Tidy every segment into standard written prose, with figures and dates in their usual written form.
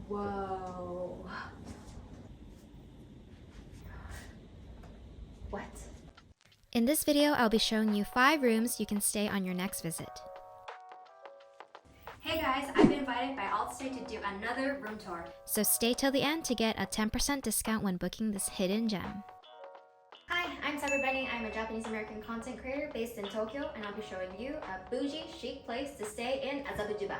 Whoa. What? In this video, I'll be showing you 5 rooms you can stay on your next visit. Hey guys, I've been invited by Allstate to do another room tour. So stay till the end to get a 10% discount when booking this hidden gem. Hi, I'm Cyberbunny. I'm a Japanese-American content creator based in Tokyo, and I'll be showing you a bougie, chic place to stay in Azabudai.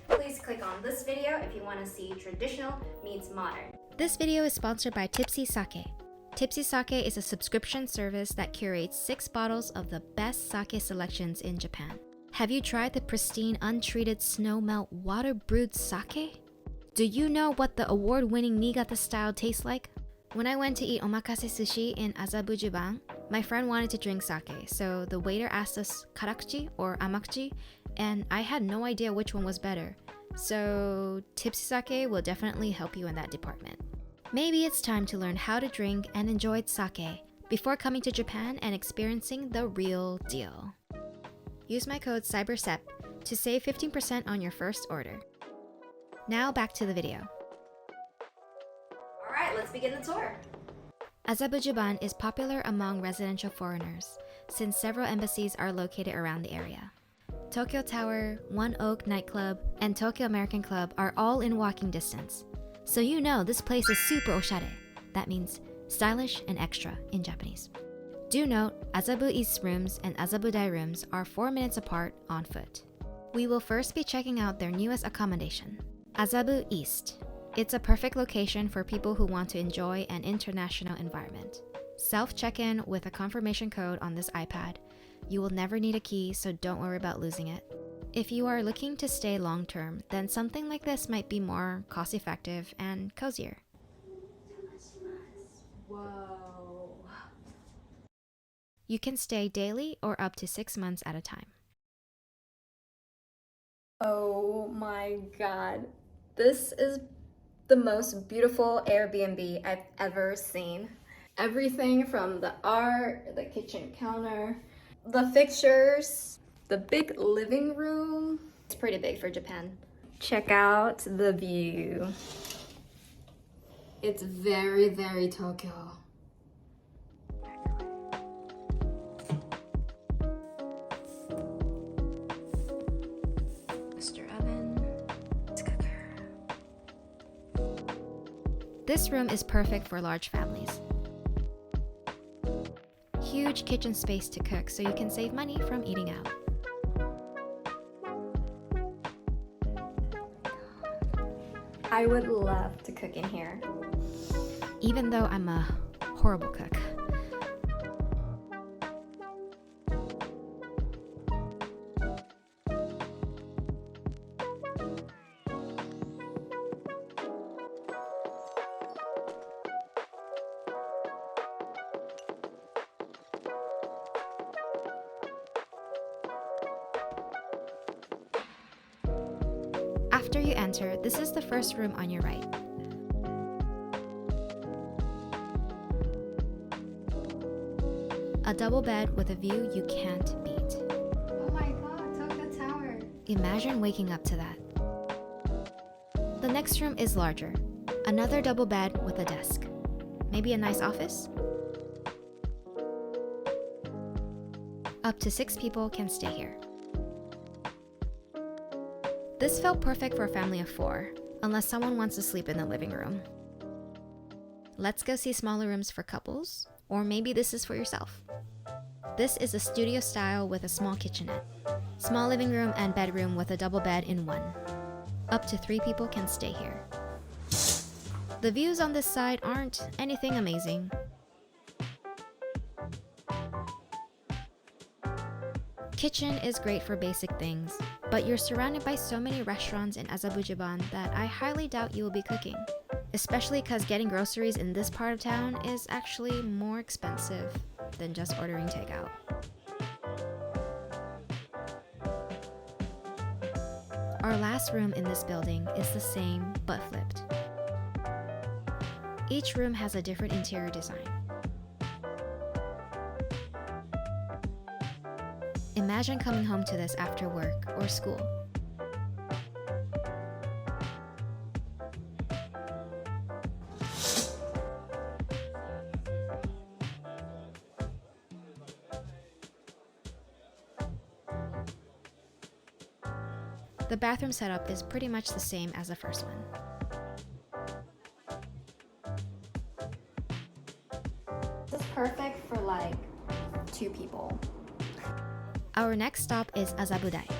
Please click on this video if you want to see traditional meets modern. This video is sponsored by Tipsy Sake. Tipsy Sake is a subscription service that curates 6 bottles of the best sake selections in Japan. Have you tried the pristine, untreated snow melt water brewed sake? Do you know what the award-winning Niigata style tastes like? When I went to eat omakase sushi in Azabudai, my friend wanted to drink sake, so the waiter asked us karakuchi or amakuchi, and I had no idea which one was better. So Tipsy Sake will definitely help you in that department. Maybe it's time to learn how to drink and enjoy sake before coming to Japan and experiencing the real deal. Use my code CYBERSEP to save 15% on your first order. Now back to the video. Alright, let's begin the tour. Azabudai is popular among residential foreigners since several embassies are located around the area. Tokyo Tower, One Oak Nightclub, and Tokyo American Club are all in walking distance. So you know this place is super oshare. That means stylish and extra in Japanese. Do note, Azabu East rooms and Azabudai rooms are 4 minutes apart on foot. We will first be checking out their newest accommodation, Azabu East. It's a perfect location for people who want to enjoy an international environment. Self-check-in with a confirmation code on this iPad. You will never need a key, so don't worry about losing it. If you are looking to stay long-term, then something like this might be more cost-effective and cozier. Whoa. You can stay daily or up to 6 months at a time. Oh my god. This is the most beautiful Airbnb I've ever seen. Everything from the art, the kitchen counter, the fixtures, the big living room. It's pretty big for Japan. Check out the view. It's very, very Tokyo. This room is perfect for large families. Huge kitchen space to cook so you can save money from eating out. I would love to cook in here. Even though I'm a horrible cook. After you enter, this is the first room on your right. A double bed with a view you can't beat. Oh my god, Tokyo Tower. Imagine waking up to that. The next room is larger. Another double bed with a desk. Maybe a nice office? Up to 6 people can stay here. This felt perfect for a family of 4, unless someone wants to sleep in the living room. Let's go see smaller rooms for couples, or maybe this is for yourself. This is a studio style with a small kitchenette. Small living room and bedroom with a double bed in one. Up to 3 people can stay here. The views on this side aren't anything amazing. Kitchen is great for basic things, but you're surrounded by so many restaurants in Azabudai that I highly doubt you will be cooking. Especially because getting groceries in this part of town is actually more expensive than just ordering takeout. Our last room in this building is the same, but flipped. Each room has a different interior design. Imagine coming home to this after work or school. The bathroom setup is pretty much the same as the first one. This is perfect for like 2 people. Our next stop is Azabudai.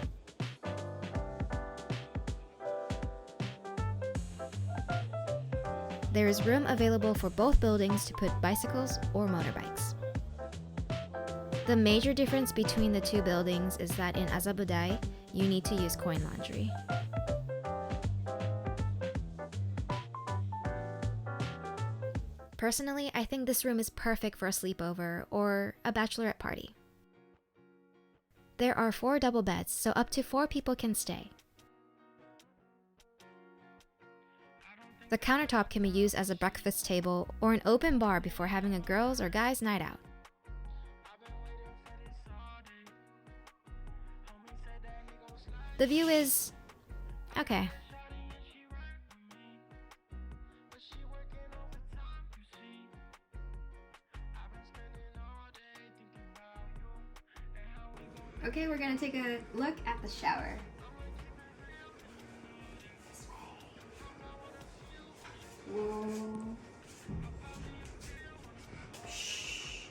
There is room available for both buildings to put bicycles or motorbikes. The major difference between the 2 buildings is that in Azabudai, you need to use coin laundry. Personally, I think this room is perfect for a sleepover or a bachelorette party. There are 4 double beds, so up to 4 people can stay. The countertop can be used as a breakfast table or an open bar before having a girls' or guys' night out. The view is okay. Okay, we're gonna take a look at the shower. This way. Whoa. Shh.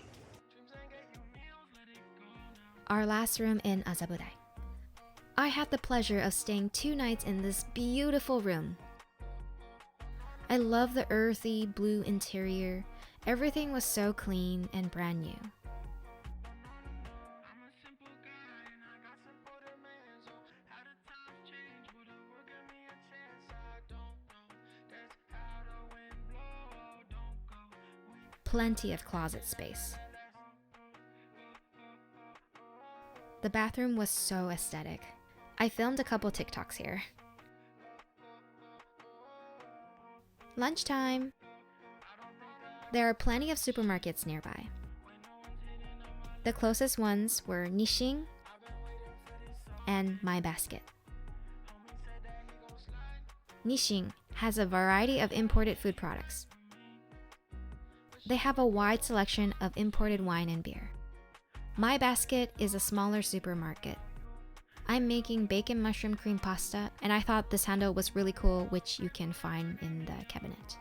Our last room in Azabudai. I had the pleasure of staying 2 nights in this beautiful room. I love the earthy blue interior. Everything was so clean and brand new. Plenty of closet space. The bathroom was so aesthetic. I filmed a couple TikToks here. Lunchtime! There are plenty of supermarkets nearby. The closest ones were Nishing and My Basket. Nishing has a variety of imported food products. They have a wide selection of imported wine and beer. My Basket is a smaller supermarket. I'm making bacon mushroom cream pasta, and I thought this handle was really cool, which you can find in the cabinet.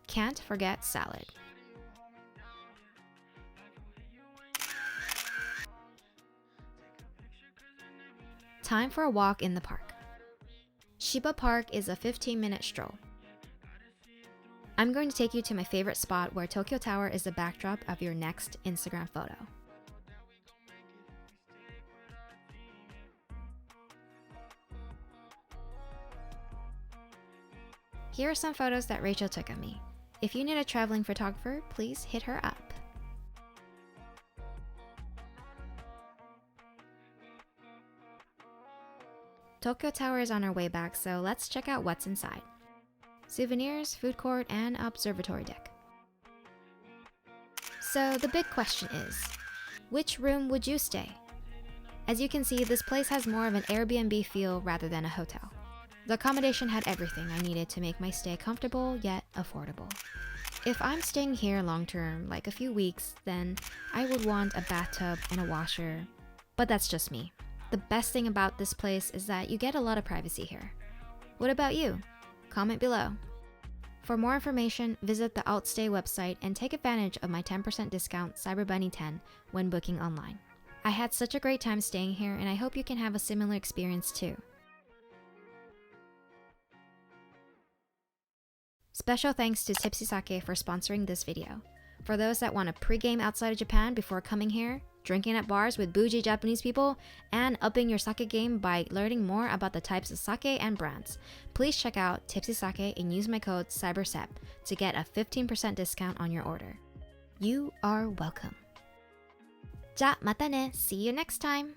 Can't forget salad. Time for a walk in the park. Shiba Park is a 15-minute stroll. I'm going to take you to my favorite spot where Tokyo Tower is the backdrop of your next Instagram photo. Here are some photos that Rachel took of me. If you need a traveling photographer, please hit her up. Tokyo Tower is on our way back, so let's check out what's inside. Souvenirs, food court, and observatory deck. So the big question is, which room would you stay? As you can see, this place has more of an Airbnb feel rather than a hotel. The accommodation had everything I needed to make my stay comfortable yet affordable. If I'm staying here long term, like a few weeks, then I would want a bathtub and a washer, but that's just me. The best thing about this place is that you get a lot of privacy here. What about you? Comment below. For more information, visit the Outstay website and take advantage of my 10% discount CYBERBUNNY10 when booking online. I had such a great time staying here, and I hope you can have a similar experience too. Special thanks to Tipsy Sake for sponsoring this video. For those that want to pre-game outside of Japan before coming here, drinking at bars with bougie Japanese people, and upping your sake game by learning more about the types of sake and brands, please check out Tipsy Sake and use my code CYBERSEP to get a 15% discount on your order. You are welcome. じゃあまたね. See you next time.